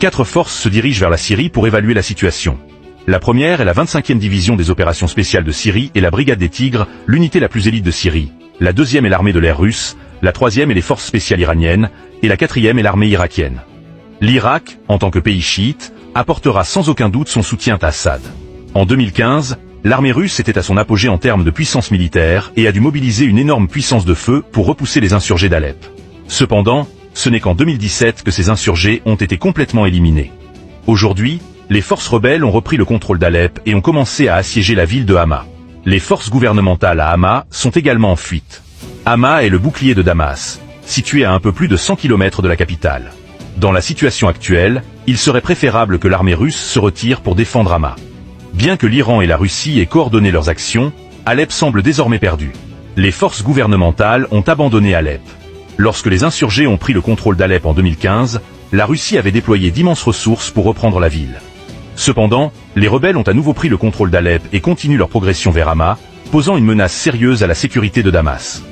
4 forces se dirigent vers la Syrie pour évaluer la situation. La première est la 25e division des opérations spéciales de Syrie et la Brigade des Tigres, l'unité la plus élite de Syrie. La deuxième est l'armée de l'air russe, la troisième est les forces spéciales iraniennes, et la quatrième est l'armée irakienne. L'Irak, en tant que pays chiite, apportera sans aucun doute son soutien à Assad. En 2015, l'armée russe était à son apogée en termes de puissance militaire et a dû mobiliser une énorme puissance de feu pour repousser les insurgés d'Alep. Cependant, ce n'est qu'en 2017 que ces insurgés ont été complètement éliminés. Aujourd'hui, les forces rebelles ont repris le contrôle d'Alep et ont commencé à assiéger la ville de Hama. Les forces gouvernementales à Hama sont également en fuite. Hama est le bouclier de Damas, situé à un peu plus de 100 km de la capitale. Dans la situation actuelle, il serait préférable que l'armée russe se retire pour défendre Hama. Bien que l'Iran et la Russie aient coordonné leurs actions, Alep semble désormais perdu. Les forces gouvernementales ont abandonné Alep. Lorsque les insurgés ont pris le contrôle d'Alep en 2015, la Russie avait déployé d'immenses ressources pour reprendre la ville. Cependant, les rebelles ont à nouveau pris le contrôle d'Alep et continuent leur progression vers Hama, posant une menace sérieuse à la sécurité de Damas.